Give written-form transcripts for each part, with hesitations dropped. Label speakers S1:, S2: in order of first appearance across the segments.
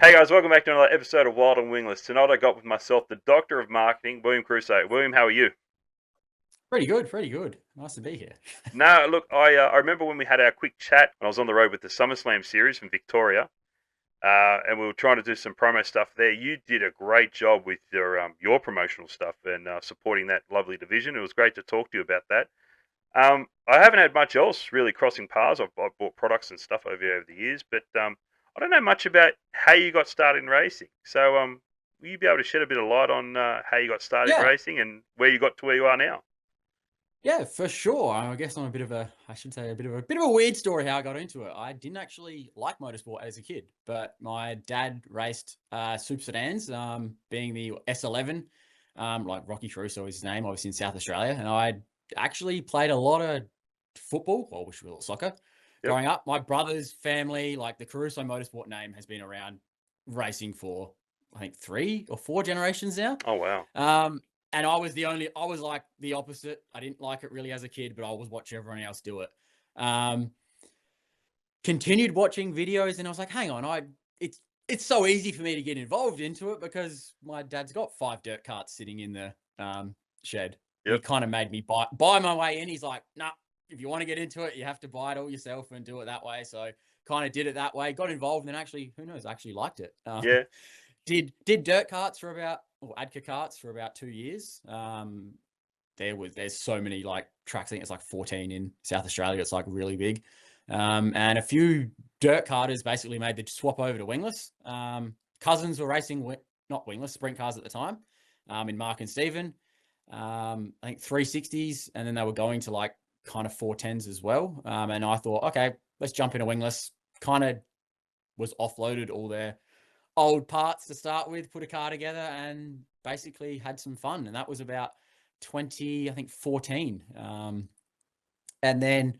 S1: Hey guys, welcome back to another episode of Wild and Wingless. Tonight I got with myself the Doctor of Marketing, William Caruso. William, how are you?
S2: Pretty good, pretty good. Nice to be here.
S1: No, look, I remember when we had our quick chat when I was on the road with the SummerSlam series from Victoria, and we were trying to do some promo stuff there. You did a great job with your promotional stuff and supporting that lovely division. It was great to talk to you about that. I haven't had much else really crossing paths. I've bought products and stuff over the years, but I don't know much about how you got started in racing. So, will you be able to shed a bit of light on how you got started in
S2: Yeah,
S1: racing and where you got to where you are now?
S2: yeah, for sure. I guess I'm a bit of a, I should say, a bit of a weird story how I got into it. I didn't actually like motorsport as a kid, but my dad raced super sedans, being the S11, like Rocky Caruso is his name, obviously in South Australia, and I actually played a lot of football, or which we call soccer,
S1: Yep.
S2: growing up. My brother's family, like the Caruso Motorsport name, has been around racing for I think 3 or 4 generations now.
S1: Oh wow.
S2: Um, and I was like the opposite. I didn't like it really as a kid, but I was watching everyone else do it. Um, Continued watching videos and I was like, hang on, it's so easy for me to get involved into it because my dad's got 5 dirt carts sitting in the shed. He
S1: Yep.
S2: kind of made me buy my way in. He's like, nah, if you want to get into it, you have to buy it all yourself and do it that way. So kind of did it that way, got involved and actually, who knows, actually liked it.
S1: Yeah.
S2: Did dirt carts for about or ADCA carts for about 2 years. There's so many like tracks. I think it's like 14 in South Australia. It's like really big. And a few dirt carters basically made the swap over to wingless. Cousins were racing not wingless sprint cars at the time. In Mark and Stephen. I think 360s, and then they were going to like kind of 410s as well. And I thought, okay, let's jump into wingless. Kind of was offloaded all their old parts to start with, put a car together, and basically had some fun. And that was about 20, I think 14. And then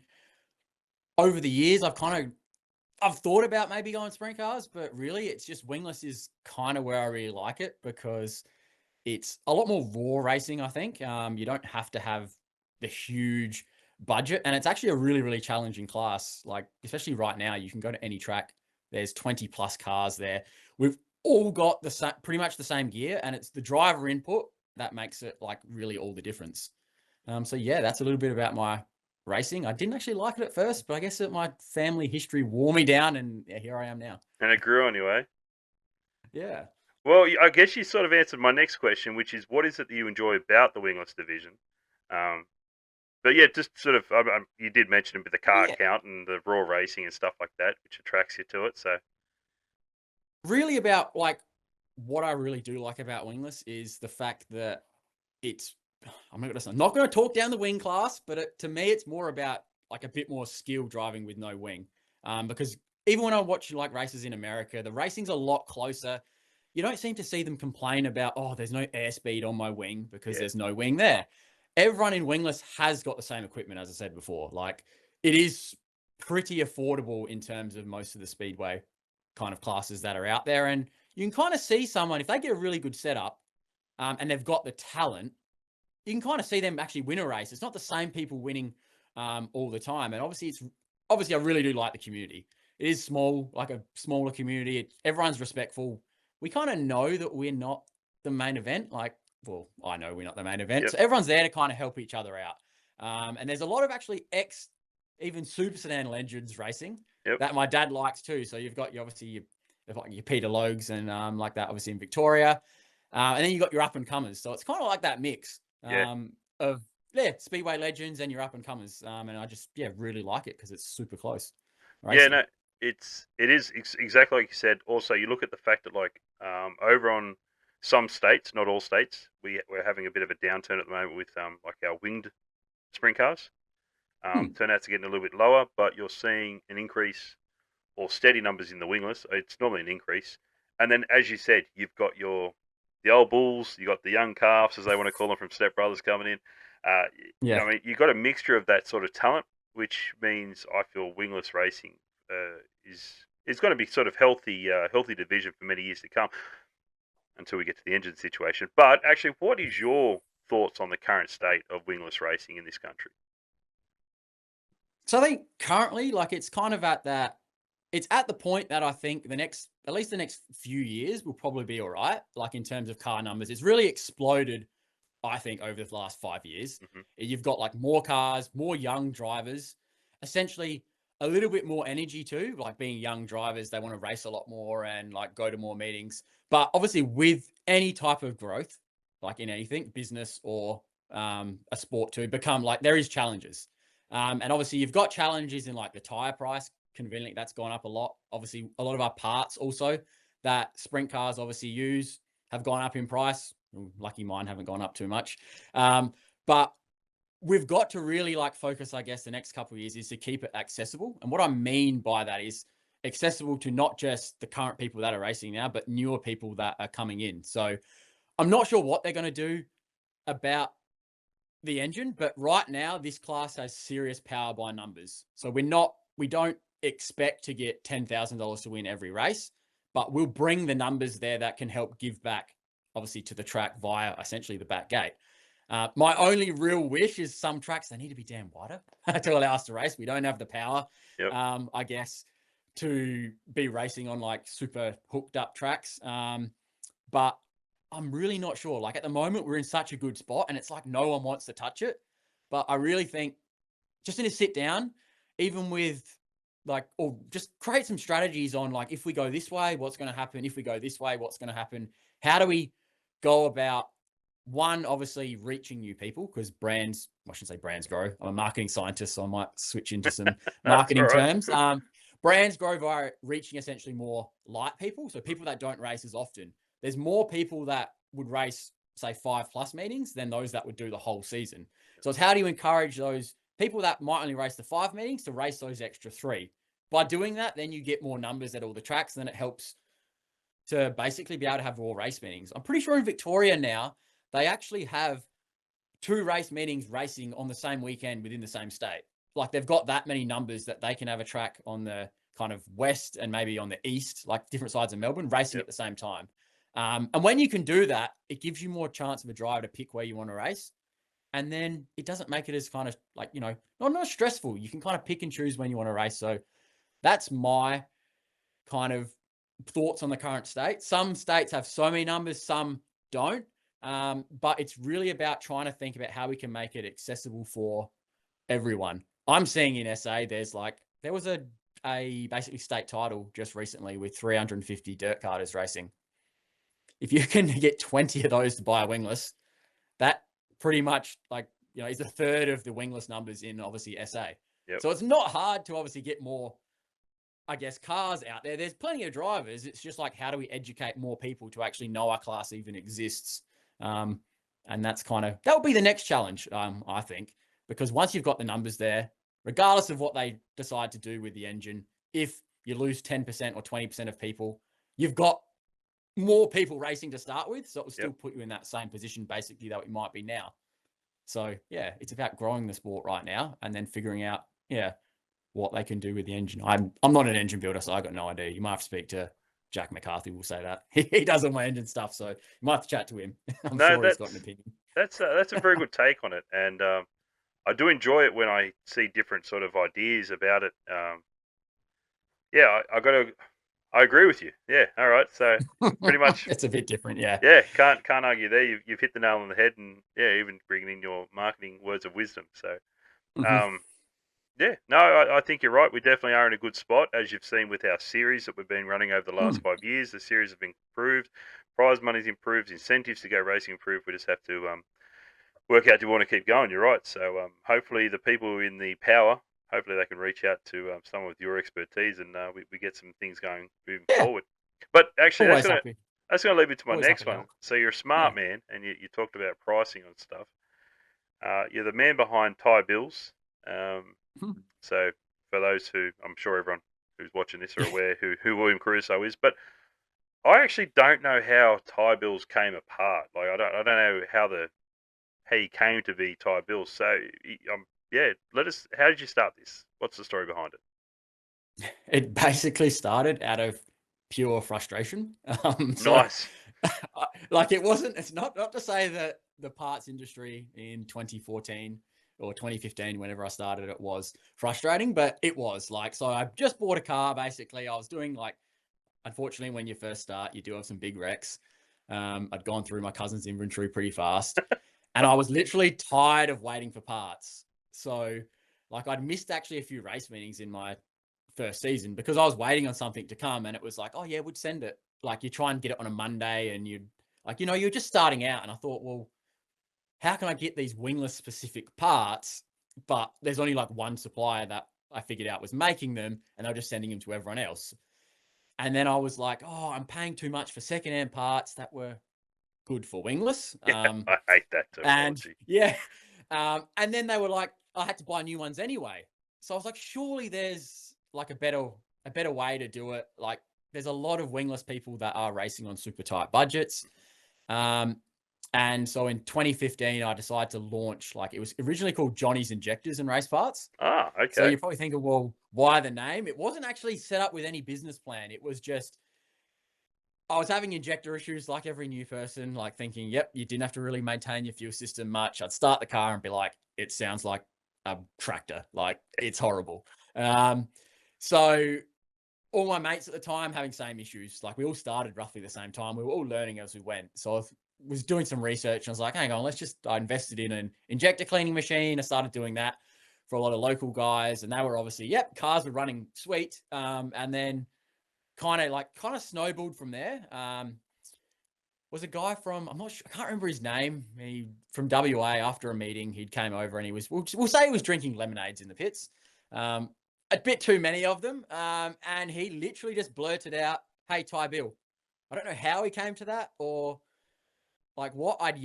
S2: over the years, I've thought about maybe going sprint cars, but really it's just wingless is kind of where I really like it because it's a lot more raw racing, I think. You don't have to have the huge budget, and it's actually a really, really challenging class. Like, especially right now, you can go to any track. There's 20 plus cars there. We've all got pretty much the same gear, and it's the driver input that makes it like really all the difference. So yeah, that's a little bit about my racing. I didn't actually like it at first, but I guess that my family history wore me down, and yeah, here I am now.
S1: And it grew anyway.
S2: Yeah.
S1: Well, I guess you sort of answered my next question, which is what is it that you enjoy about the wingless division? Um, but yeah, just sort of, you did mention a bit the car
S2: Yeah.
S1: count and the raw racing and stuff like that, which attracts you to it. So,
S2: Really about like what I really do like about wingless is the fact that it's I'm not going to talk down the wing class, but to me it's more about like a bit more skill driving with no wing. Because even when I watch like races in America, the racing's a lot closer. You don't seem to see them complain about, oh, there's no airspeed on my wing because
S1: yeah,
S2: there's no wing there. Everyone in wingless has got the same equipment, as I said before. Like it is pretty affordable in terms of most of the speedway kind of classes that are out there. And you can kind of see someone, if they get a really good setup and they've got the talent, you can kind of see them actually win a race. It's not the same people winning all the time. And obviously I really do like the community. It is small, like a smaller community. Everyone's respectful. We kind of know that we're not the main event. Like, well, I know we're not the main event.
S1: yep,
S2: So everyone's there to kind of help each other out. And there's a lot of actually even super sedan legends racing
S1: yep,
S2: that my dad likes too. So you've got your Peter Logs and like that, obviously in Victoria. And then you got your up and comers. So it's kind of like that mix
S1: yeah,
S2: of yeah, speedway legends and your up and comers. And I just really like it because it's super close
S1: yeah.
S2: racing.
S1: No, it is exactly like you said. Also, you look at the fact that like over on some states, not all states, we're having a bit of a downturn at the moment with like our winged sprint cars.
S2: Hmm.
S1: Turnouts are getting a little bit lower, but you're seeing an increase or steady numbers in the wingless. It's normally an increase. And then, as you said, you've got the old bulls, you got the young calves, as they want to call them, from Step Brothers coming in. Uh,
S2: Yeah.
S1: I mean, you've got a mixture of that sort of talent, which means I feel wingless racing is going to be sort of healthy division for many years to come until we get to the engine situation. But actually, what is your thoughts on the current state of wingless racing in this country?
S2: So I think currently, like it's kind of it's at the point that I think the next at least the next few years will probably be all right. Like in terms of car numbers, it's really exploded, I think, over the last 5 years.
S1: Hmm.
S2: You've got like more cars, more young drivers, essentially a little bit more energy too. Like being young drivers, they want to race a lot more and like go to more meetings. But obviously, with any type of growth, like in anything, business or a sport too, become like there is challenges. And obviously, you've got challenges in like the tire price. Conveniently, that's gone up a lot. Obviously, a lot of our parts also that sprint cars obviously use have gone up in price. Lucky mine haven't gone up too much. But we've got to really like focus, I guess, the next couple of years is to keep it accessible. And what I mean by that is accessible to not just the current people that are racing now, but newer people that are coming in. So I'm not sure what they're going to do about the engine, but right now this class has serious power by numbers. So we don't expect to get $10,000 to win every race, but we'll bring the numbers there that can help give back, obviously, to the track via essentially the back gate. My only real wish is some tracks, they need to be damn wider to allow us to race. We don't have the power,
S1: Yep.
S2: I guess, to be racing on like super hooked up tracks. But I'm really not sure. Like at the moment, we're in such a good spot and it's like no one wants to touch it. But I really think just need to sit down, even with like, or just create some strategies on like, if we go this way, what's going to happen? If we go this way, what's going to happen? How do we go about one, obviously reaching new people because brands, I shouldn't say brands grow. I'm a marketing scientist, so I might switch into some
S1: That's all
S2: marketing
S1: right.
S2: terms. Brands grow via reaching essentially more light people. So people that don't race as often. There's more people that would race, say, 5+ meetings than those that would do the whole season. So it's how do you encourage those people that might only race the 5 meetings to race those extra 3? By doing that, then you get more numbers at all the tracks, and then it helps to basically be able to have raw race meetings. I'm pretty sure in Victoria now, they actually have 2 race meetings racing on the same weekend within the same state. Like they've got that many numbers that they can have a track on the kind of west and maybe on the east, like different sides of Melbourne, racing
S1: Yep.
S2: at the same time. And when you can do that, it gives you more chance of a driver to pick where you want to race. And then it doesn't make it as kind of like, not stressful. You can kind of pick and choose when you want to race. So that's my kind of thoughts on the current state. Some states have so many numbers, some don't. But it's really about trying to think about how we can make it accessible for everyone. I'm seeing in SA, there was a basically state title just recently with 350 dirt karters racing. If you can get 20 of those to buy a wingless, that pretty much is a third of the wingless numbers in obviously SA.
S1: Yep.
S2: So it's not hard to obviously get more, I guess, cars out there. There's plenty of drivers. It's just like, how do we educate more people to actually know our class even exists? And that's that would be the next challenge, I think, because once you've got the numbers there, regardless of what they decide to do with the engine, if you lose 10% or 20% of people, you've got more people racing to start with. So it will still put you in that same position, basically, that we might be now. So, yeah, it's about growing the sport right now and then figuring out, what they can do with the engine. I'm not an engine builder, so I got no idea. You might have to speak to Jack McCarthy, will say that. He does all my engine stuff, so you might have to chat to him. I'm
S1: No,
S2: sure he's got an opinion.
S1: that's a very good take on it, and I do enjoy it when I see different sort of ideas about it. Yeah, I agree with you. Yeah, all right. So pretty much,
S2: It's a bit different, yeah.
S1: yeah, can't argue there. You've hit the nail on the head, and yeah, even bringing in your marketing words of wisdom. So,
S2: Mhm.
S1: um, yeah, no, I think you're right. We definitely are in a good spot, as you've seen with our series that we've been running over the last
S2: Mm.
S1: 5 years. The series has been improved, prize money's improved, incentives to go racing improved. We just have to work out do we want to keep going. You're right. So hopefully the people in the power, hopefully they can reach out to someone with your expertise, and we get some things going moving
S2: Yeah,
S1: forward. But actually,
S2: always happy.
S1: that's gonna lead me to my
S2: Always happy
S1: next
S2: to
S1: one.
S2: help.
S1: So you're a
S2: Yeah.
S1: smart man, and you talked about pricing and stuff. You're the man behind Thai Bills. Um,
S2: Mhm.
S1: so for those who, I'm sure everyone who's watching this are aware who William Caruso is, but I actually don't know how Thai Bills came apart. Like I don't know how you came to be Thai Bills. So yeah, how did you start this? What's the story behind it?
S2: It basically started out of pure frustration. So,
S1: Nice.
S2: it's not to say that the parts industry in 2014 or 2015, whenever I started, it was frustrating, but it was so I just bought a car. Basically, I was doing unfortunately, when you first start, you do have some big wrecks. I'd gone through my cousin's inventory pretty fast, and I was literally tired of waiting for parts. So, like, I'd missed actually a few race meetings in my first season because I was waiting on something to come, and it was like, oh yeah, we'd send it. Like, you try and get it on a Monday, and you'd like, you're just starting out, and I thought, well, how can I get these wingless specific parts? But there's only like one supplier that I figured out was making them, and they're just sending them to everyone else. And then I was like, oh, I'm paying too much for secondhand parts that were good for wingless.
S1: Yeah, I hate that
S2: And
S1: terminology.
S2: yeah. And then they were like, I had to buy new ones anyway. So I was like, surely there's like a better way to do it. Like, there's a lot of wingless people that are racing on super tight budgets. Um, and so in 2015, I decided to launch, like, it was originally called Johnny's Injectors and Race Parts.
S1: Ah,
S2: So
S1: okay.
S2: you're probably thinking, well, why the name? It wasn't actually set up with any business plan. It was just, I was having injector issues like every new person, like thinking, yep, you didn't have to really maintain your fuel system much. I'd start the car and be like, it sounds like a tractor. Like, it's horrible. So all my mates at the time having same issues. Like, we all started roughly the same time. We were all learning as we went. So I was doing some research, and I was like, hang on, I invested in an injector cleaning machine. I started doing that for a lot of local guys, and they were obviously, yep, cars were running sweet. And then kind of snowballed from there. Was a guy from, I'm not sure, I can't remember his name. He from WA. After a meeting, he came over and he was, we'll say he was drinking lemonades in the pits. A bit too many of them. And he literally just blurted out, "Hey, Ty Bill." I don't know how he came to that or like what. I'd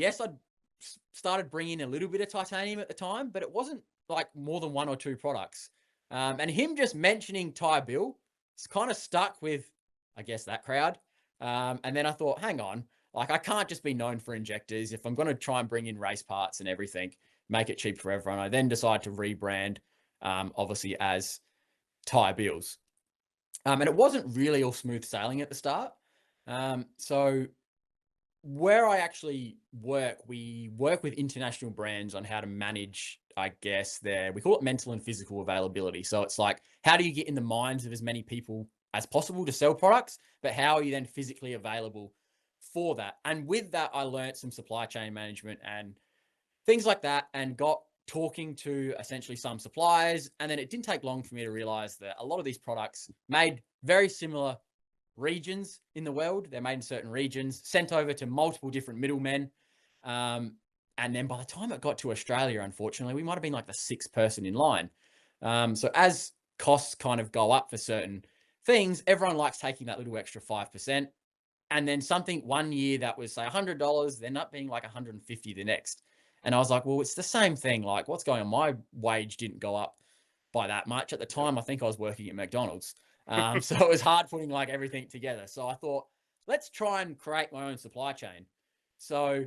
S2: started bringing a little bit of titanium at the time, but it wasn't like more than one or two products. And him just mentioning Ty Bill, it's kind of stuck with, I guess, that crowd. And then I thought, hang on, like, I can't just be known for injectors. If I'm going to try and bring in race parts and everything, make it cheap for everyone, I then decided to rebrand, obviously, as Ty Bills. And it wasn't really all smooth sailing at the start. So where I actually work, we work with international brands on how to manage, I guess, we call it mental and physical availability. So it's like, how do you get in the minds of as many people as possible to sell products, but how are you then physically available for that? And with that, I learned some supply chain management and things like that, and got talking to essentially some suppliers. And then it didn't take long for me to realize that a lot of these products made very similar regions in the world. They're made in certain regions, sent over to multiple different middlemen. And then by the time it got to Australia, unfortunately, we might have been like the sixth person in line. So as costs kind of go up for certain things, everyone likes taking that little extra 5%. And then something one year that was, say, $100, ended up being like 150 the next. And I was like, well, it's the same thing. Like, what's going on? My wage didn't go up by that much. At the time, I think I was working at McDonald's. So it was hard putting like everything together. So I thought, let's try and create my own supply chain. So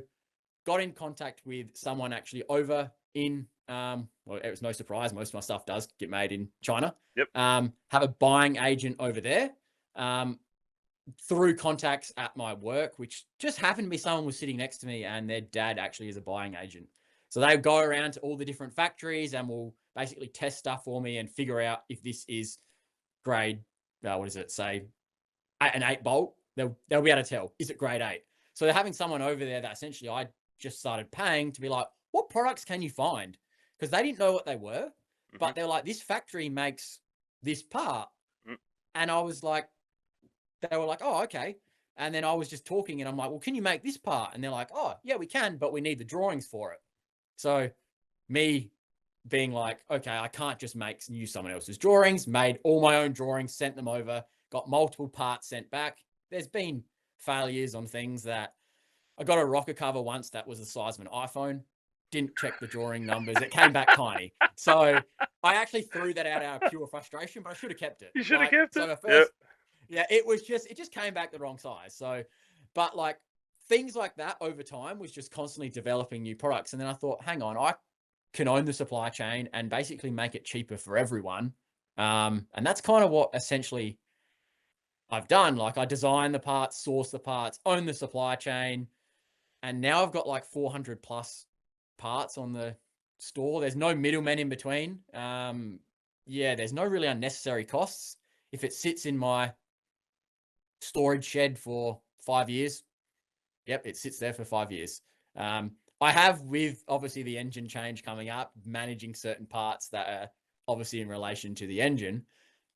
S2: got in contact with someone actually over in, well, it was no surprise. Most of my stuff does get made in China.
S1: Yep.
S2: Have a buying agent over there. Through contacts at my work, which just happened to be someone was sitting next to me, and their dad actually is a buying agent. So they go around to all the different factories and will basically test stuff for me and figure out if this is grade, what does it say, an 8 bolt. They'll be able to tell, is it grade 8? So they're having someone over there that essentially I just started paying to be like, what products can you find? Because they didn't know what they were, but they're like, this factory makes this part. And I was like, they were like, oh, okay. And then I was just talking, and I'm like, well, can you make this part? And they're like, oh, yeah, we can, but we need the drawings for it. So me being like, okay, I can't just use someone else's drawings, made all my own drawings, sent them over, got multiple parts sent back. There's been failures on things that I got a rocker cover once that was the size of an iPhone. Didn't check the drawing numbers. It came back tiny. So I actually threw that out of pure frustration, but I should have kept it.
S1: You should have kept
S2: so
S1: it.
S2: the
S1: Yep.
S2: first, yeah, it just came back the wrong size. So, but like things like that over time was just constantly developing new products. And then I thought, hang on, I can own the supply chain and basically make it cheaper for everyone. And that's kind of what essentially I've done. Like, I design the parts, source the parts, own the supply chain. And now I've got like 400 plus parts on the store. There's no middlemen in between. Yeah, there's no really unnecessary costs. If it sits in my storage shed for 5 years. Yep, it sits there for 5 years. I have, with obviously the engine change coming up, managing certain parts that are obviously in relation to the engine.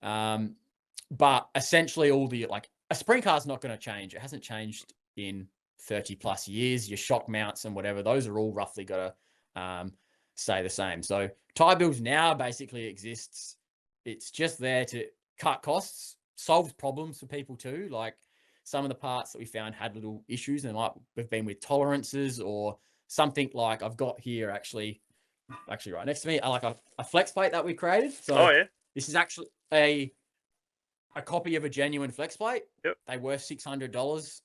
S2: But essentially all the, like, a spring car is not going to change. It hasn't changed in 30 plus years. Your shock mounts and whatever, those are all roughly got to stay the same. So Tyre Builds now basically exists. It's just there to cut costs, solves problems for people too. Like, some of the parts that we found had little issues, and like we've been with tolerances or something. Like, I've got here actually right next to me, like a flex plate that we created. So
S1: Oh yeah.
S2: this is actually a copy of a genuine flex plate.
S1: Yep.
S2: They were $600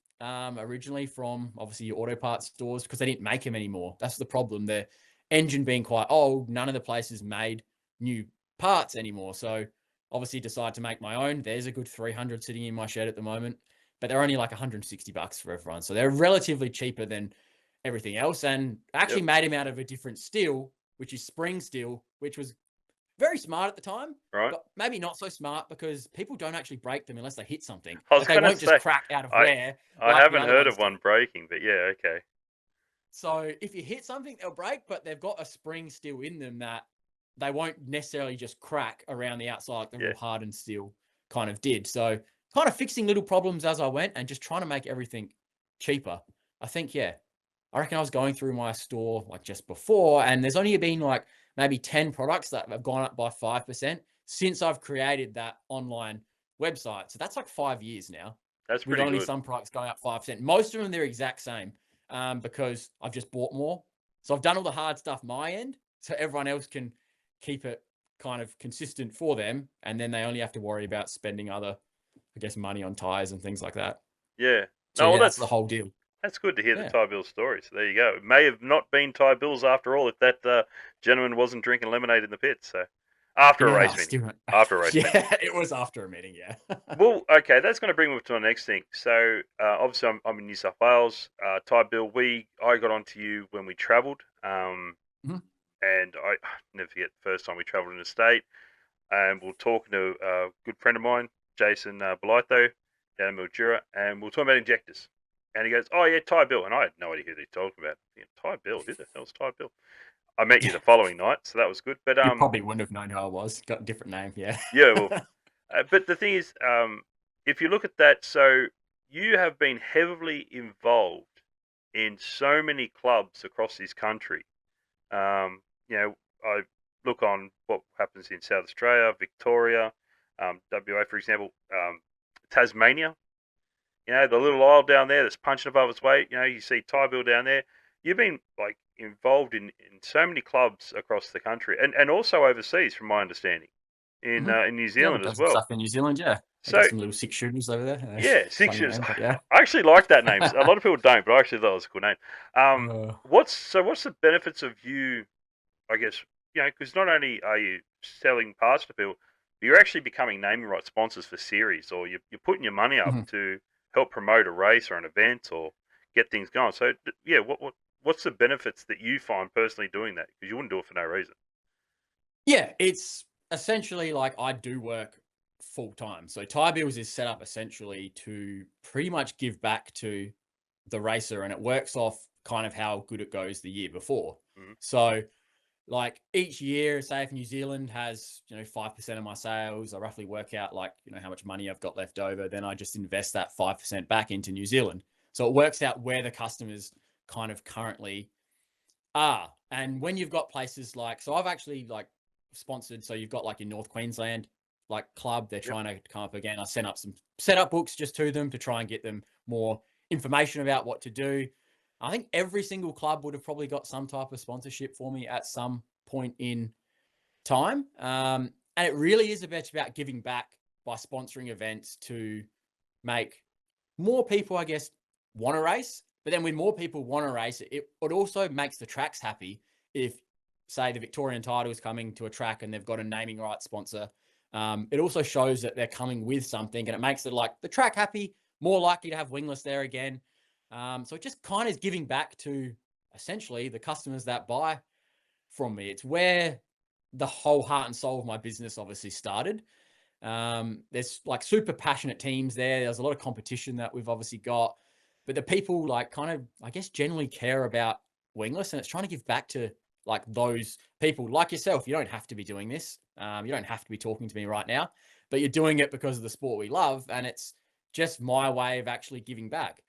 S2: originally from obviously your auto parts stores, because they didn't make them anymore. That's the problem. The engine being quite old, none of the places made new parts anymore. So obviously decided to make my own. There's a good 300 sitting in my shed at the moment, but they're only like $160 for everyone. So they're relatively cheaper than everything else, and actually made them out of a different steel, which is spring steel, which was very smart at the time,
S1: Right.
S2: but maybe not so smart, because people don't actually break them unless they hit something.
S1: I was
S2: Like, they
S1: going to
S2: won't just
S1: say,
S2: crack out of
S1: I
S2: wear.
S1: I
S2: Like the
S1: haven't
S2: other
S1: heard
S2: ones
S1: of one
S2: do.
S1: breaking, but yeah, okay.
S2: So if you hit something, they'll break, but they've got a spring steel in them that they won't necessarily just crack around the outside like the real hardened steel kind of did. So kind of fixing little problems as I went and just trying to make everything cheaper. I think, yeah, I reckon I was going through my store like just before, and there's only been like maybe 10 products that have gone up by 5% since I've created that online website. So that's like 5 years now,
S1: That's
S2: with
S1: pretty
S2: only
S1: good.
S2: some products going up 5%. Most of them, they're exact same, because I've just bought more. So I've done all the hard stuff my end, so everyone else can keep it kind of consistent for them. And then they only have to worry about spending other, I guess, money on tires and things like that.
S1: Yeah.
S2: So
S1: No, well,
S2: yeah, that's the whole deal.
S1: that's good to hear the
S2: Yeah.
S1: Ty Bill story. So there you go. It may have not been Ty Bill's after all if that gentleman wasn't drinking lemonade in the pits. So after a
S2: Yeah,
S1: race
S2: I
S1: meeting.
S2: still
S1: After a race meeting.
S2: yeah, it was after a meeting, yeah.
S1: Well, okay, that's going to bring me to my next thing. So obviously, I'm in New South Wales. Ty Bill, I got onto you when we travelled,
S2: Mhm.
S1: and I never forget the first time we travelled in the state, and we are talking to a good friend of mine, Jason Belito, down in Mildura, and we are talking about injectors. And he goes, "Oh yeah, Ty Bill," and I had no idea who they talking about. Ty Bill, who the hell's Ty Bill? I met you the following night, so that was good. But
S2: You probably wouldn't have known who I was. Got a different name, yeah.
S1: yeah, well, but the thing is, if you look at that, so you have been heavily involved in so many clubs across this country. I look on what happens in South Australia, Victoria, WA, for example, Tasmania. The little isle down there that's punching above its weight. You see Ty Bill down there. You've been like involved in so many clubs across the country, and also overseas, from my understanding, in New
S2: Yeah, we've
S1: Zealand
S2: done
S1: as
S2: some
S1: well.
S2: stuff in New Zealand, yeah. I
S1: So
S2: got some little 6 shooters over there.
S1: yeah, six
S2: Funny
S1: years.
S2: name, but yeah.
S1: I actually like that name. A lot of people don't, but I actually thought it was a cool name.
S2: Uh,
S1: What's the benefits of you? I guess because not only are you selling parts to people, but you're actually becoming naming right sponsors for series, or you're putting your money up
S2: mhm.
S1: to help promote a race or an event or get things going. So yeah, what's the benefits that you find personally doing that? Because you wouldn't do it for no reason.
S2: Yeah, it's essentially like I do work full time. So Tyre Bills is set up essentially to pretty much give back to the racer, and it works off kind of how good it goes the year before.
S1: Mm-hmm.
S2: So like each year, say if New Zealand has 5% of my sales, I roughly work out like how much money I've got left over. Then I just invest that 5% back into New Zealand. So it works out where the customers kind of currently are. And when you've got places like, so I've actually like sponsored, so you've got like in North Queensland like club, they're
S1: Yep.
S2: trying to come up again. I sent up some setup books just to them to try and get them more information about what to do. I think every single club would have probably got some type of sponsorship for me at some point in time. And it really is about giving back by sponsoring events to make more people, I guess, want to race. But then when more people want to race, it also makes the tracks happy. If, say, the Victorian title is coming to a track and they've got a naming rights sponsor, it also shows that they're coming with something, and it makes it like the track happy, more likely to have Wingless there again. So it just kind of is giving back to essentially the customers that buy from me. It's where the whole heart and soul of my business obviously started. There's like super passionate teams there. There's a lot of competition that we've obviously got, but the people like kind of, I guess, generally care about Wingless, and it's trying to give back to like those people like yourself. You don't have to be doing this. You don't have to be talking to me right now, but you're doing it because of the sport we love, and it's just my way of actually giving back.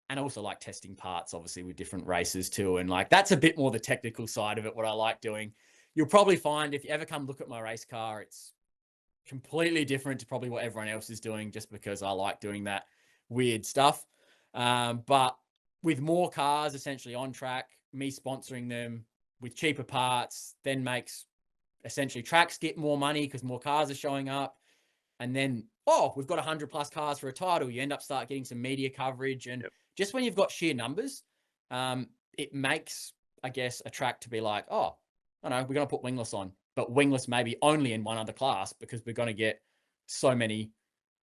S2: And I also like testing parts, obviously, with different races too. And like that's a bit more the technical side of it, what I like doing. You'll probably find if you ever come look at my race car, it's completely different to probably what everyone else is doing, just because I like doing that weird stuff. But with more cars essentially on track, me sponsoring them with cheaper parts then makes essentially tracks get more money because more cars are showing up. And then, oh, we've got 100 plus cars for a title. You end up start getting some media coverage. And
S1: Yep.
S2: just when you've got sheer numbers, it makes, I guess, a track to be like, oh, I know, we're going to put Wingless on, but Wingless maybe only in one other class because we're going to get so many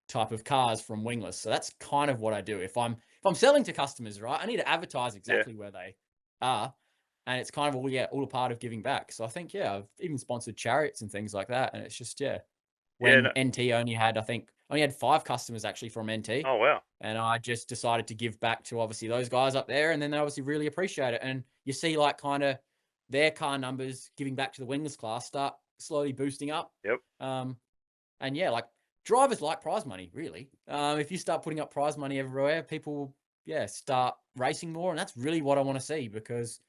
S2: type of cars from Wingless. So that's kind of what I do. If I'm selling to customers, right, I need to advertise exactly where they are. And it's kind of all a part of giving back. So I think, yeah, I've even sponsored chariots and things like that. And it's just, yeah,
S1: Yeah.
S2: when NT only had, I think, only had 5 customers actually from NT.
S1: Oh, wow.
S2: And I just decided to give back to obviously those guys up there. And then they obviously really appreciate it. And you see like kind of their car numbers giving back to the Wingless class start slowly boosting up.
S1: Yep.
S2: And yeah, like drivers like prize money, really. If you start putting up prize money everywhere, people will, yeah, start racing more. And that's really what I want to see, because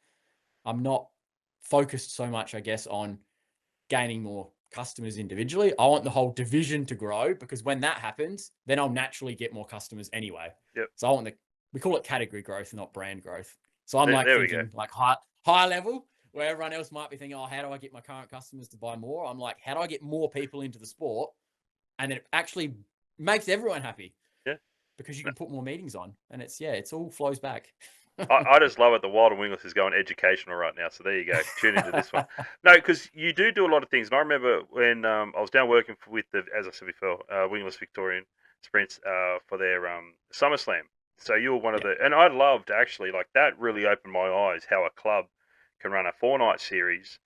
S2: I'm not focused so much, I guess, on gaining more customers individually. I want the whole division to grow, because when that happens, then I'll naturally get more customers anyway.
S1: Yep.
S2: So I want we call it category growth, not brand growth. So I'm
S1: There we
S2: thinking like high level, where everyone else might be thinking, oh, how do I get my current customers to buy more? I'm like, how do I get more people into the sport? And then it actually makes everyone happy.
S1: Yeah.
S2: Because you can put more meetings on, and it's all flows back.
S1: I just love it. The Wild and Wingless is going educational right now. So there you go. Tune into this one. No, because you do a lot of things. And I remember when I was down working with as I said before, Wingless Victorian Sprints for their SummerSlam. So you were one of the, and I loved actually, like that really opened my eyes how a club can run a 4-night series.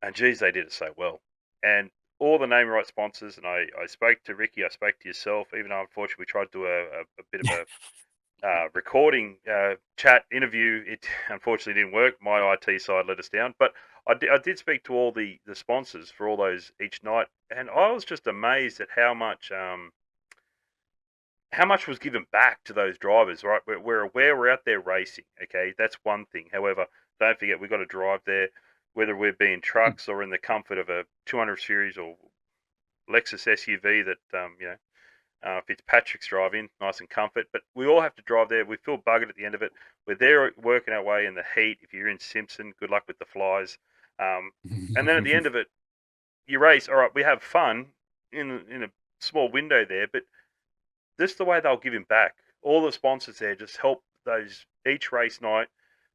S1: And geez, they did it so well. And all the name right sponsors, and I spoke to Ricky, I spoke to yourself, even though unfortunately we tried to do a bit of a recording chat interview. It unfortunately didn't work. My IT side let us down, but I did speak to all the sponsors for all those each night, and I was just amazed at how much was given back to those drivers. Right, we're aware we're out there racing. Okay, that's one thing. However, don't forget we've got to drive there, whether we're being trucks or in the comfort of a 200 series or Lexus SUV that Fitzpatrick's driving, nice and comfort. But we all have to drive there. We feel buggered at the end of it. We're there working our way in the heat. If you're in Simpson, good luck with the flies. And then at the end of it, you race. All right, we have fun in a small window there, but this is the way they'll give him back. All the sponsors there just help those each race night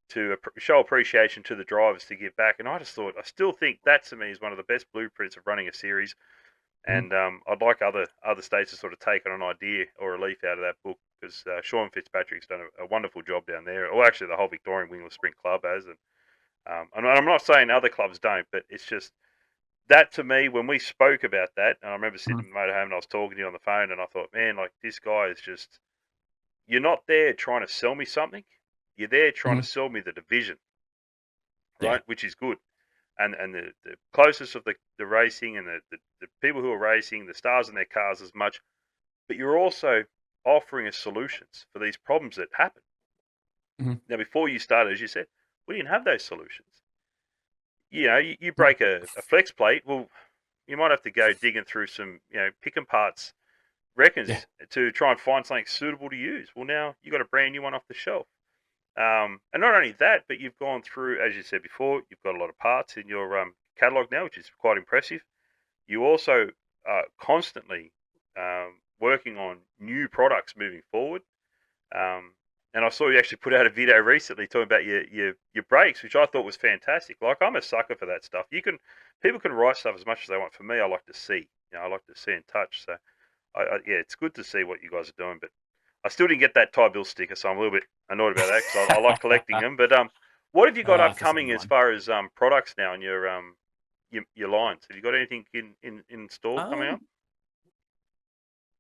S1: to show appreciation to the drivers to give back. And I still think that to me is one of the best blueprints of running a series. And I'd like other states to sort of take on an idea or a leaf out of that book, because Sean Fitzpatrick's done a wonderful job down there. Or actually, the whole Victorian Wingless Sprint Club has. And I'm not saying other clubs don't, but it's just that to me, when we spoke about that, and I remember sitting in the motorhome and I was talking to you on the phone, and I thought, man, like this guy is just, you're not there trying to sell me something. You're there trying to sell me the division, right?
S2: Yeah.
S1: Which is good. And the closest of the racing and the people who are racing, the stars in their cars as much, but you're also offering us solutions for these problems that happen. Now, before you started, as you said, we didn't have those solutions. You know, you break a flex plate, well, you might have to go digging through some, picking parts reckons to try and find something suitable to use. Well, now you got a brand new one off the shelf. And not only that, but you've gone through, as you said before, you've got a lot of parts in your catalogue now, which is quite impressive. You also are constantly working on new products moving forward. And I saw you actually put out a video recently talking about your brakes, which I thought was fantastic. Like, I'm a sucker for that stuff. People can write stuff as much as they want. For me, I like to see. I like to see and touch. So, it's good to see what you guys are doing. But I still didn't get that Ty Bill sticker, so I'm a little bit annoyed about that, because I like collecting them. But what have you got upcoming as far as products now in your lines? Have you got anything in store coming up?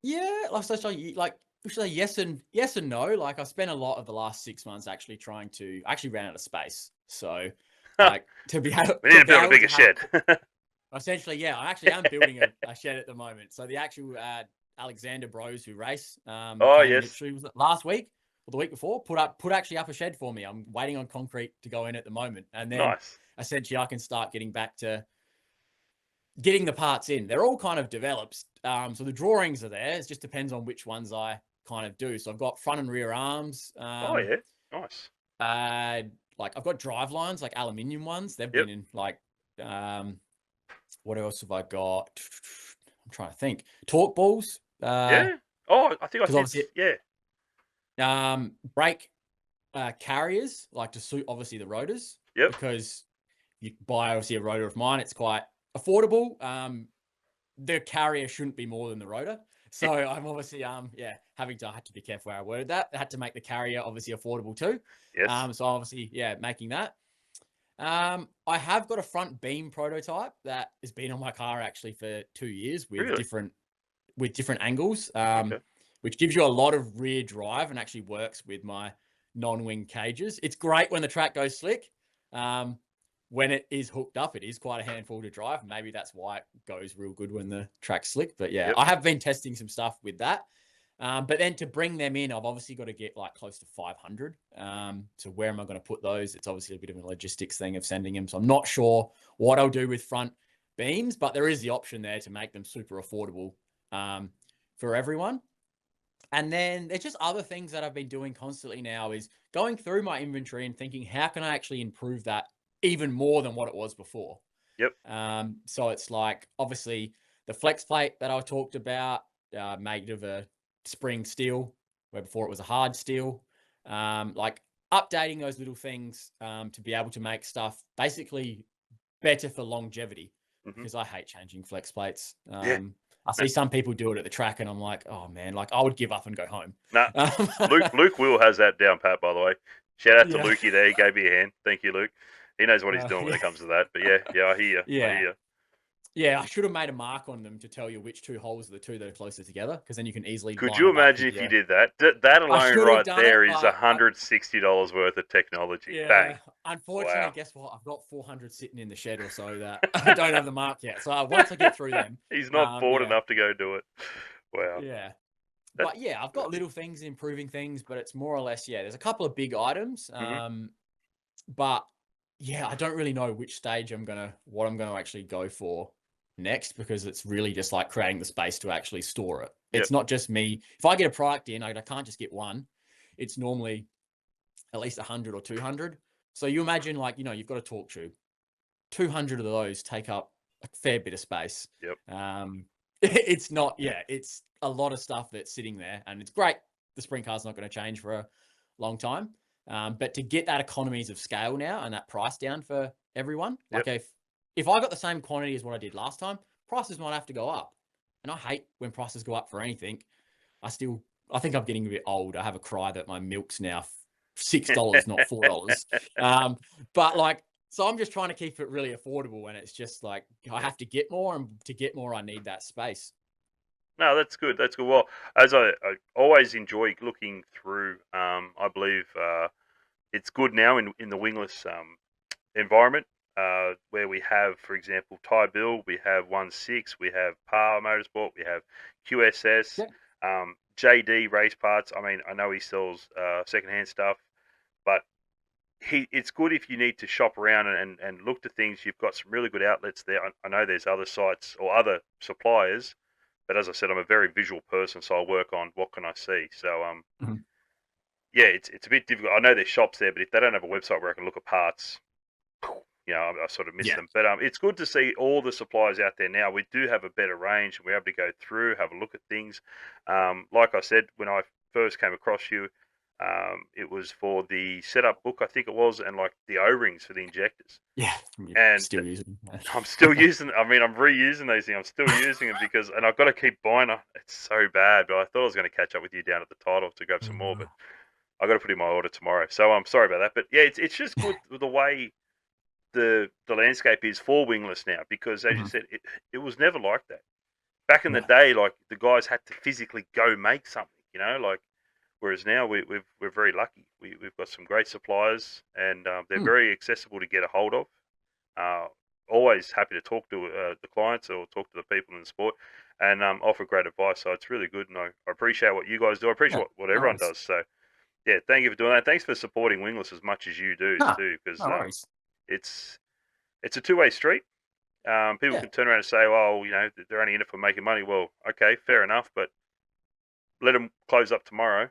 S2: Yeah, like so, actually yes and no. Like I spent a lot of the last 6 months actually trying to. I actually ran out of space, so like to be able
S1: We need to build a bigger
S2: to have
S1: shed.
S2: essentially, yeah. I actually am building a shed at the moment. So the actual Alexander Bros who race
S1: Oh,
S2: came
S1: yes.
S2: literally was it last week or the week before put actually up a shed for me. I'm waiting on concrete to go in at the moment, and then
S1: Nice.
S2: essentially I can start getting back to getting the parts in. They're all kind of developed. So the drawings are there. It just depends on which ones I kind of do. So I've got front and rear arms.
S1: Oh, yeah. Nice.
S2: Uh, like I've got drive lines, like aluminium ones. They've
S1: Yep.
S2: been in like, what else have I got? I'm trying to think. Torque balls.
S1: Yeah. Oh, I think I
S2: Because
S1: did.
S2: obviously,
S1: Yeah.
S2: brake carriers, like to suit obviously the rotors,
S1: Yep.
S2: because you buy obviously a rotor of mine. It's quite affordable. The carrier shouldn't be more than the rotor. So I'm obviously I had to be careful how I worded that. I had to make the carrier obviously affordable too.
S1: Yes.
S2: So obviously, making that. I have got a front beam prototype that has been on my car actually for 2 years
S1: Really?
S2: with different angles,
S1: Okay.
S2: which gives you a lot of rear drive and actually works with my non-wing cages. It's great when the track goes slick. When it is hooked up, it is quite a handful to drive. Maybe that's why it goes real good when the track's slick. But yeah,
S1: Yep.
S2: I have been testing some stuff with that. But then to bring them in, I've obviously got to get like close to 500. So where am I going to put those? It's obviously a bit of a logistics thing of sending them. So I'm not sure what I'll do with front beams, but there is the option there to make them super affordable for everyone. And then there's just other things that I've been doing constantly now is going through my inventory and thinking, how can I actually improve that even more than what it was before?
S1: Yep.
S2: So it's like, obviously, the flex plate that I talked about, made of a spring steel, where before it was a hard steel. Like updating those little things to be able to make stuff basically better for longevity,
S1: Hmm.
S2: because I hate changing flex plates.
S1: Yeah.
S2: I see some people do it at the track, and I'm like, oh man, like I would give up and go home.
S1: Nah. Luke Will has that down pat, by the way. Shout out to
S2: Yeah.
S1: Lukey there. He gave me a hand. Thank you, Luke. He knows what he's doing when
S2: Yeah.
S1: it comes to that. But yeah, I hear you. I hear
S2: Yeah.
S1: you.
S2: Yeah, I should have made a mark on them to tell you which two holes are the two that are closer together, because then you can easily
S1: Could
S2: line
S1: you
S2: them up
S1: imagine
S2: with
S1: if you
S2: your.
S1: did that? That
S2: I
S1: alone
S2: should have
S1: right
S2: done it,
S1: there is
S2: but
S1: $160 worth of technology. Bang.
S2: yeah, unfortunately,
S1: Wow.
S2: guess what? I've got 400 sitting in the shed or so that I don't have the mark yet. So once I get through them,
S1: He's not bored
S2: yeah,
S1: enough to go do it. Wow.
S2: yeah.
S1: That's
S2: But yeah, I've got little things improving things, but it's more or less, yeah, there's a couple of big items.
S1: hmm
S2: But yeah, I don't really know which stage what I'm gonna actually go for next, because it's really just like creating the space to actually store it.
S1: Yep.
S2: It's not just me. If I get a product in, I can't just get one. It's normally at least 100 or 200. So you imagine, like, you've got a torque tube. 200 of those take up a fair bit of space.
S1: Yep.
S2: It's not, it's a lot of stuff that's sitting there, and it's great. The sprint car's not going to change for a long time. But to get that economies of scale now and that price down for everyone,
S1: Yep.
S2: like if I got the same quantity as what I did last time, prices might have to go up. And I hate when prices go up for anything. I think I'm getting a bit old. I have a cry that my milk's now $6, not $4. But like, so I'm just trying to keep it really affordable, and it's just like I have to get more, and to get more, I need that space.
S1: No, that's good. That's good. Well, as I always enjoy looking through, I believe it's good now in the wingless environment, where we have, for example, Ty Bill, we have 1.6, we have Power Motorsport, we have QSS,
S2: Yeah.
S1: JD Race Parts. I mean, I know he sells secondhand stuff, but it's good if you need to shop around and look to things. You've got some really good outlets there. I know there's other sites or other suppliers, but as I said, I'm a very visual person, so I work on what can I see. So
S2: Mhm.
S1: yeah, it's a bit difficult. I know there's shops there, but if they don't have a website where I can look at parts, I sort of miss
S2: Yeah.
S1: them. But it's good to see all the suppliers out there now. We do have a better range, and we're able to go through, have a look at things. Like I said, when I first came across you, it was for the setup book, I think it was, and like the O-rings for the injectors.
S2: Yeah.
S1: And
S2: Still using that.
S1: I'm still using. I mean, I'm reusing these things. I'm still using them and I've got to keep buying them. It's so bad, but I thought I was going to catch up with you down at the title to grab some more, but I got to put in my order tomorrow. So I'm sorry about that. But yeah, it's just good the way the landscape is for wingless now, because as you
S2: Mhm.
S1: said, it was never like that. back in the
S2: Yeah.
S1: day, like the guys had to physically go make something, like. Whereas now we're very lucky. We've got some great suppliers, and they're
S2: Hmm.
S1: very accessible to get a hold of. Uh, Always happy to talk to the clients or talk to the people in the sport, and offer great advice. So it's really good, and I appreciate what you guys do. I appreciate
S2: Yeah.
S1: what
S2: No
S1: everyone
S2: worries.
S1: does. So yeah, thank you for doing that. Thanks for supporting Wingless as much as you do
S2: Nah,
S1: too, because
S2: no worries.
S1: it's it's a two-way street. People
S2: Yeah.
S1: can turn around and say, "Well, they're only in it for making money." Well, okay, fair enough, but let them close up tomorrow.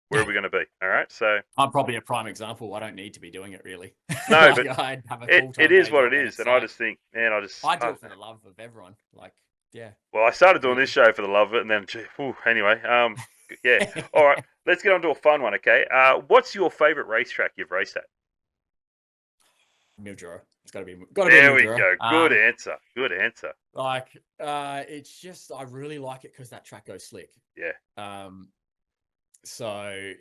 S1: Where are
S2: Yeah.
S1: we going to be? All right, so
S2: I'm probably a prime example. I don't need to be doing it really.
S1: no,
S2: Like
S1: but
S2: I have a
S1: it
S2: full-time
S1: is
S2: day
S1: what it
S2: job, and
S1: is,
S2: it's
S1: and I
S2: like
S1: just think, man,
S2: I do it for the love of everyone. Like, yeah,
S1: well, I started doing this
S2: really.
S1: show for the love of it, and then, anyway, yeah. All right, let's get on to a fun one, okay? What's your favorite racetrack you've raced at?
S2: Mildura. It's got to be
S1: There we
S2: Mildura.
S1: go. Good answer. Good answer.
S2: Like, it's just I really like it because that track goes slick.
S1: Yeah.
S2: Um, so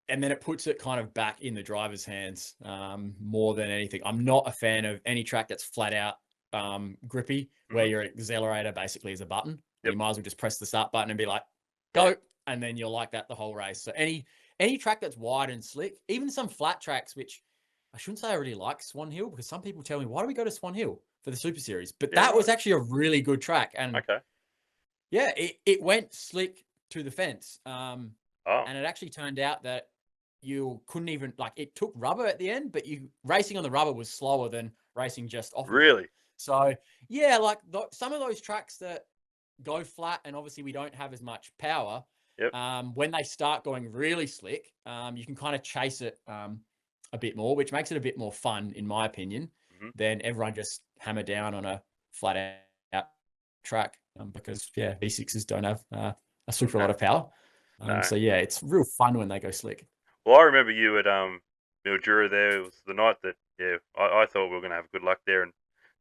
S2: and then it puts it kind of back in the driver's hands more than anything. I'm not a fan of any track that's flat out grippy, where
S1: Hmm.
S2: your accelerator basically is a button, and
S1: Yep.
S2: you might as well just press the start button and be like,
S1: Yeah.
S2: go, and then you're like that the whole race. So any track that's wide and slick, even some flat tracks, which I shouldn't say I really like Swan Hill, because some people tell me, why do we go to Swan Hill for the Super Series? But
S1: Yeah.
S2: that
S1: Right.
S2: was actually a really good track, and
S1: Okay.
S2: yeah, it went slick to the fence.
S1: Oh,
S2: And it actually turned out that you couldn't even, like, it took rubber at the end, but you racing on the rubber was slower than racing just off of it.
S1: really?
S2: So yeah, like some of those tracks that go flat, and obviously we don't have as much power.
S1: Yep.
S2: When they start going really slick, you can kind of chase it a bit more, which makes it a bit more fun, in my opinion,
S1: Hmm.
S2: than everyone just hammer down on a flat out track, because yeah, V6s don't have a super lot of power.
S1: No.
S2: So yeah, it's real fun when they go slick.
S1: Well, I remember you at Mildura there. It was the night that I thought we were going to have good luck there and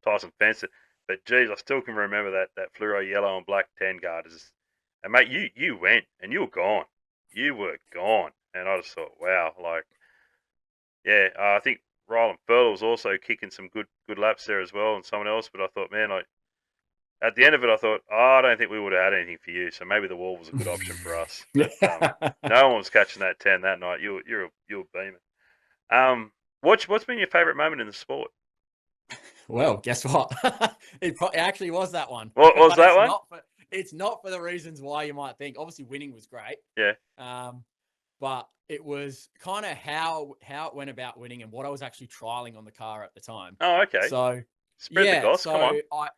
S1: Tyson fenced it. But geez, I still can remember that fluoro yellow and black 10 guard. And mate, you went and you were gone. You were gone. And I just thought, wow, like yeah, I think Ryland Furler was also kicking some good laps there as well, and someone else. But I thought, man, like at the end of it, I thought, oh, I don't think we would have had anything for you. So maybe the wall was a good option for us. But no one was catching that 10 that night. You were beaming. What's been your favourite moment in the sport?
S2: Well, guess what? It actually was that one,
S1: What was
S2: but
S1: that one?
S2: it's not for the reasons why you might think. Obviously, winning was great,
S1: Yeah.
S2: but it was kind of how it went about winning and what I was actually trialing on the car at the time.
S1: Oh, okay.
S2: So
S1: Spread the
S2: yeah,
S1: goss. Come on.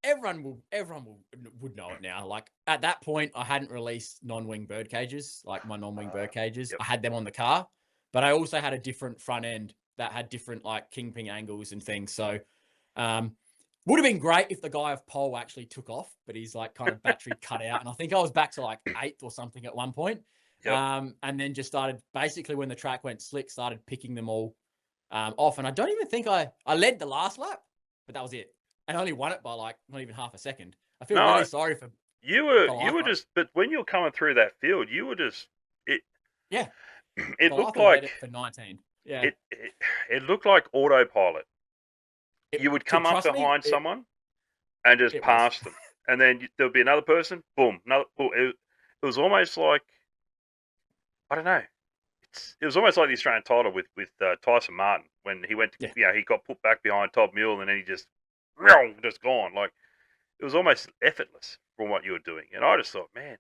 S2: everyone would know it now. Like at that point, I hadn't released non-wing bird cages, like my non-wing bird cages.
S1: Yep.
S2: I had them on the car, but I also had a different front end that had different like kingpin angles and things. So would have been great if the guy of pole actually took off, but he's like kind of battery cut out. And I think I was back to like 8th or something at one point.
S1: Yep.
S2: And then just started basically when the track went slick, started picking them all off. And I don't even think I led the last lap, but that was it. And I only won it by like not even half a second. I feel
S1: No,
S2: really sorry for
S1: you were
S2: the
S1: you
S2: life.
S1: were just. But when you were coming through that field, you were just. It
S2: Yeah,
S1: it
S2: the
S1: looked
S2: life led
S1: like
S2: it for 19. Yeah,
S1: it looked like autopilot. You would
S2: to
S1: come up
S2: trust me,
S1: behind someone and just
S2: it was.
S1: pass them, and then there'll be another person. Boom, another. Boom. It was almost like I don't know. It was almost like the Australian title with Tyson Martin when he went.
S2: Yeah,
S1: He got put back behind Todd Mule, and then he just gone. Like it was almost effortless from what you were doing. And I just thought, man,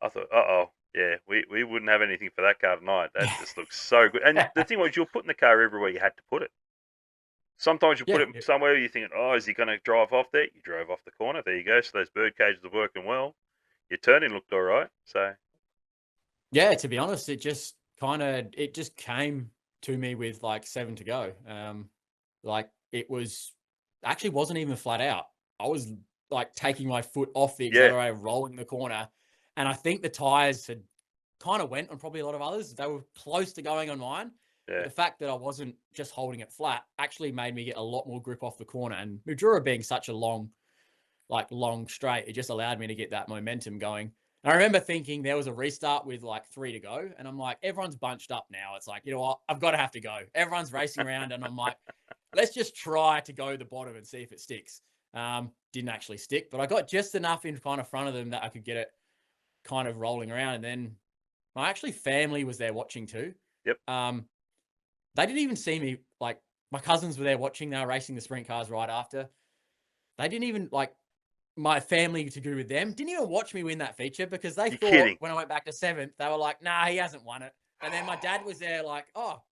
S1: I thought, yeah, we wouldn't have anything for that car tonight. That
S2: yeah,
S1: just looks so good. And the thing was, you were putting the car everywhere you had to put it. Sometimes you put
S2: yeah.
S1: it somewhere you think, oh, is he going to drive off there? You drove off the corner. There you go. So those bird cages are working well. Your turning looked all right. So
S2: Yeah, to be honest, it just came to me with like 7 to go. Like it was actually wasn't even flat out. I was like taking my foot off the
S1: yeah,
S2: accelerator, rolling the corner, and I think the tires had kind of went on probably a lot of others. They were close to going on mine, but
S1: yeah,
S2: the fact that I wasn't just holding it flat actually made me get a lot more grip off the corner. And Mildura being such a long straight, it just allowed me to get that momentum going. And I remember thinking there was a restart with like 3 to go, and I'm like, everyone's bunched up now. It's like, you know what, I've got to have to go. Everyone's racing around, and I'm like, let's just try to go to the bottom and see if it sticks. Didn't actually stick, but I got just enough in kind of front of them that I could get it kind of rolling around. And then my actually family was there watching too.
S1: Yep.
S2: They didn't even see me. Like my cousins were there watching. They were racing the sprint cars right after. They didn't even like my family to do with them. Didn't even watch me win that feature because they
S1: You're
S2: thought
S1: kidding.
S2: when I went back to 7th, they were like, "Nah, he hasn't won it." And then my dad was there, like, "Oh,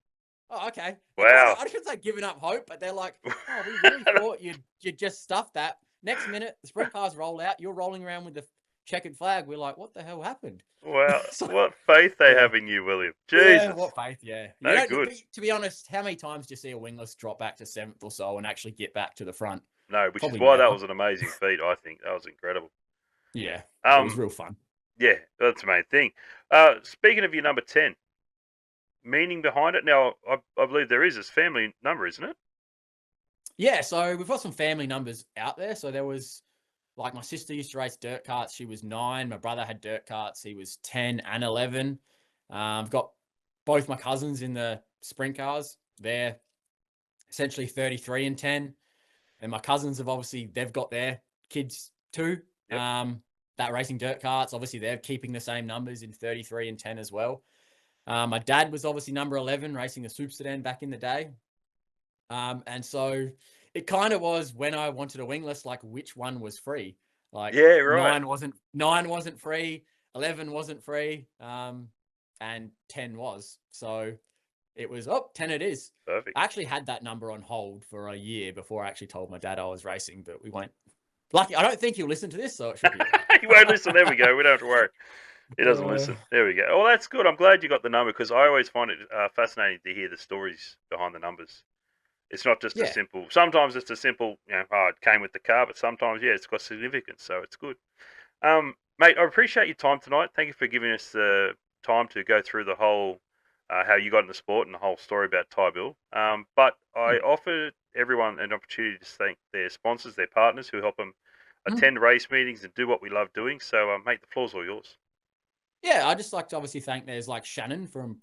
S2: okay." They kind
S1: Wow.
S2: of, I shouldn't say giving up hope, but they're like, "Oh, we really thought you'd just stuff that." Next minute, the sprint cars roll out. You're rolling around with the checkered flag. We're like, "What the hell happened?"
S1: Wow.
S2: So,
S1: What faith they
S2: yeah.
S1: have in you, William.
S2: Yeah,
S1: Jesus.
S2: what faith? Yeah, you
S1: No
S2: know.
S1: good.
S2: To be honest, how many times do you see a wingless drop back to 7th or so and actually get back to the front?
S1: No, which is
S2: Probably
S1: why that
S2: never.
S1: was an amazing feat, I think. That was incredible.
S2: Yeah, it was
S1: Um,
S2: real fun.
S1: yeah, that's the main thing. Speaking of your number 10, meaning behind it, now, I believe there is. It's family number, isn't it?
S2: Yeah, so we've got some family numbers out there. So there was like my sister used to race dirt carts. She was 9. My brother had dirt carts. He was 10 and 11. I've got both my cousins in the sprint cars. They're essentially 33 and 10. And my cousins have obviously, they've got their kids too.
S1: Yep.
S2: That racing dirt carts. Obviously, they're keeping the same numbers in 33 and 10 as well. My dad was obviously number 11 racing the Super Sedan back in the day. And so it kind of was when I wanted a wingless, like which one was free. Like
S1: Yeah, right.
S2: nine wasn't free, 11 wasn't free, and 10 was. So it was 10 it is.
S1: Perfect.
S2: I actually had that number on hold for a year before I actually told my dad I was racing, but we won't. Lucky, I don't think he'll listen to this, so it should be all right.
S1: He won't listen. There we go. We don't have to worry. He doesn't
S2: Uh,
S1: listen. There we go. Oh, that's good. I'm glad you got the number because I always find it fascinating to hear the stories behind the numbers. It's not just a
S2: yeah.
S1: simple. Sometimes it's a simple, oh, it came with the car, but sometimes, yeah, it's got significance. So it's good. Mate, I appreciate your time tonight. Thank you for giving us the time to go through the whole how you got in the sport and the whole story about Ty Bill. But I offer everyone an opportunity to thank their sponsors, their partners who help them attend race meetings and do what we love doing. So, mate, the floor's all yours.
S2: Yeah, I'd just like to obviously thank there's like Shannon from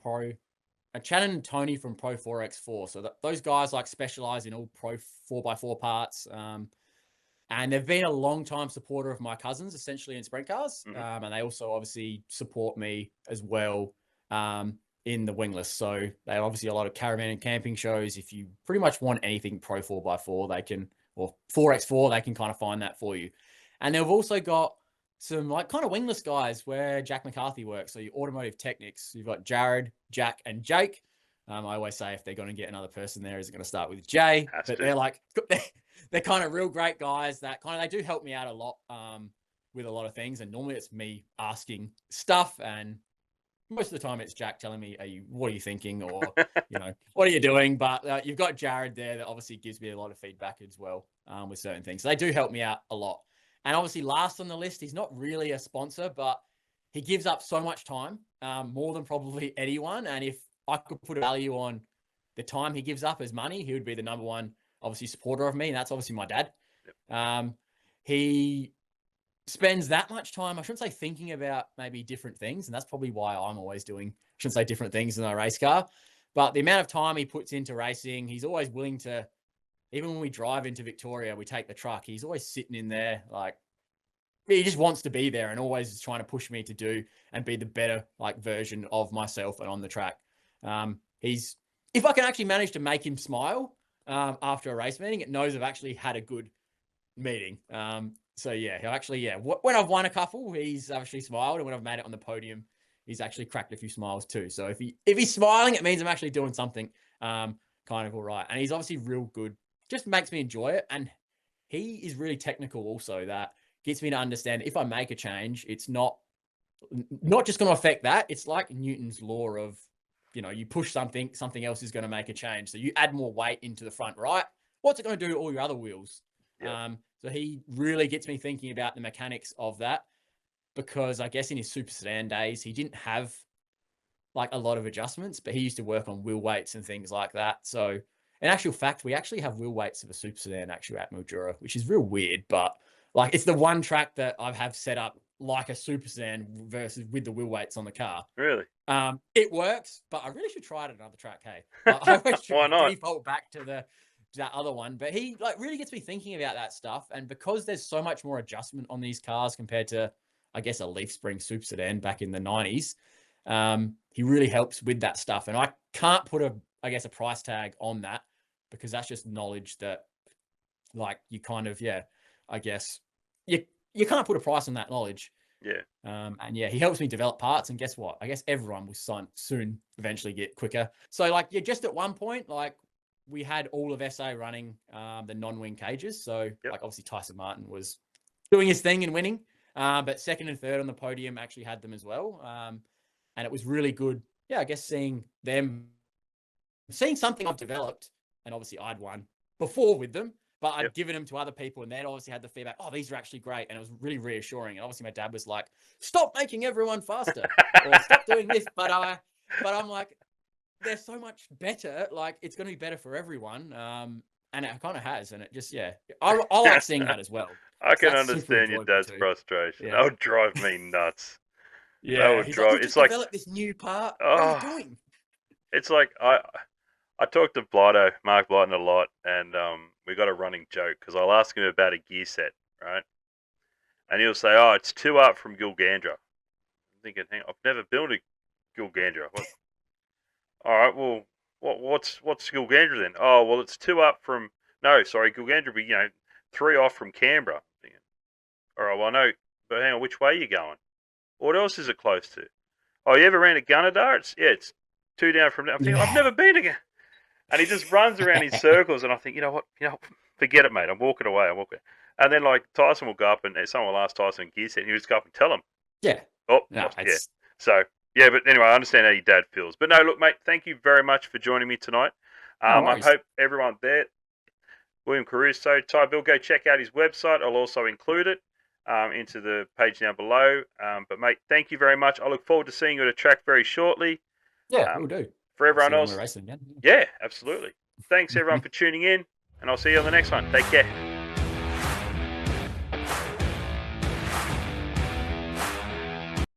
S2: Shannon and Tony from Pro 4X4. So those guys like specialize in all Pro 4x4 parts. And they've been a long time supporter of my cousins, essentially in sprint cars.
S1: Mm-hmm.
S2: And they also obviously support me as well in the wingless. So they have obviously a lot of caravan and camping shows. If you pretty much want anything Pro 4x4, they can, or 4X4, they can kind of find that for you. And they've also got some like kind of wingless guys where Jack McCarthy works. So your automotive technics, you've got Jared, Jack, and Jake. I always say if they're going to get another person there, is it going to start with Jay?
S1: Has
S2: But
S1: to.
S2: they're like, they're kind of real great guys that kind of, they do help me out a lot with a lot of things. And normally it's me asking stuff. And most of the time it's Jack telling me, what are you thinking? Or, what are you doing? But you've got Jared there that obviously gives me a lot of feedback as well with certain things. So they do help me out a lot. And obviously last on the list, he's not really a sponsor, but he gives up so much time, more than probably anyone. And if I could put a value on the time he gives up as money, he would be the number one, obviously, supporter of me. And that's obviously my dad. He spends that much time, I shouldn't say thinking about maybe different things. And that's probably why I'm always doing, I shouldn't say different things in a race car, but the amount of time he puts into racing, he's always willing to, even when we drive into Victoria, we take the truck, he's always sitting in there. Like, he just wants to be there and always is trying to push me to do and be the better like version of myself and on the track. If I can actually manage to make him smile after a race meeting, it knows I've actually had a good meeting. So yeah, he'll actually, when I've won a couple, he's actually smiled, and when I've made it on the podium, he's actually cracked a few smiles too. So if he's smiling, it means I'm actually doing something kind of all right. And he's obviously real good, just makes me enjoy it. And he is really technical also, that gets me to understand if I make a change, it's not just going to affect that. It's like Newton's law of, you push something else is going to make a change. So you add more weight into the front right. What's it going to do to all your other wheels?
S1: Yep.
S2: So he really gets me thinking about the mechanics of that, because I guess in his Super Sedan days, he didn't have like a lot of adjustments, but he used to work on wheel weights and things like that. So in actual fact, we actually have wheel weights of a Super Sedan actually at Mildura, which is real weird, but like it's the one track that I have set up like a Super Sedan versus with the wheel weights on the car.
S1: Really?
S2: It works, but I really should try it at another track. Hey, I always
S1: Why not?
S2: default back to that other one, but he like really gets me thinking about that stuff. And because there's so much more adjustment on these cars compared to, I guess, a Leaf Spring Super Sedan back in the 90s, he really helps with that stuff. And I can't put I guess, a price tag on that, because that's just knowledge that, like, you kind of, I guess you can't put a price on that knowledge.
S1: Yeah.
S2: And yeah, he helps me develop parts. And guess what? I guess everyone will soon eventually get quicker. So like, just at one point, like, we had all of SA running the non-wing cages. So like, obviously Tyson Martin was doing his thing and winning, but second and third on the podium actually had them as well. And it was really good. Yeah, I guess seeing something I've developed, and obviously I'd won before with them, but I'd given them to other people, and they'd obviously had the feedback, oh, these are actually great. And it was really reassuring. And obviously my dad was like, stop making everyone faster or stop doing this. But I'm like, they're so much better. Like, it's going to be better for everyone. And it kind of has. And it just, I like seeing that as well.
S1: I can understand your dad's frustration. That would drive me nuts.
S2: Yeah. That would drive. Like, it's like, develop this new part. What are you doing?
S1: It's like, I talked to Mark Blyton a lot, and we got a running joke, because I'll ask him about a gear set, right? And he'll say, oh, it's 2 up from Gilgandra. I'm thinking, hang on, I've never built a Gilgandra. All right, well, what's Gilgandra then? Oh, well, it's 2 up from, no, sorry, Gilgandra would be, 3 off from Canberra. I'm thinking, all right, well, I know, but hang on, which way are you going? What else is it close to? Oh, you ever ran to Gunnedah? It's 2 down from there. I'm thinking, I've never been again. And he just runs around in circles, and I think, you know what, forget it, mate. I'm walking away. And then, like, Tyson will go up, and someone will ask Tyson gear set, and he'll just go up and tell him.
S2: Yeah.
S1: Oh, no, yeah. So, yeah, but anyway, I understand how your dad feels. But no, look, mate, thank you very much for joining me tonight. I hope everyone there, William Caruso, Ty Bill, go check out his website. I'll also include it into the page down below. But, mate, thank you very much. I look forward to seeing you at a track very shortly.
S2: Yeah, we'll do.
S1: For everyone else, yeah, absolutely. Thanks, everyone, for tuning in, and I'll see you on the next one. Take care.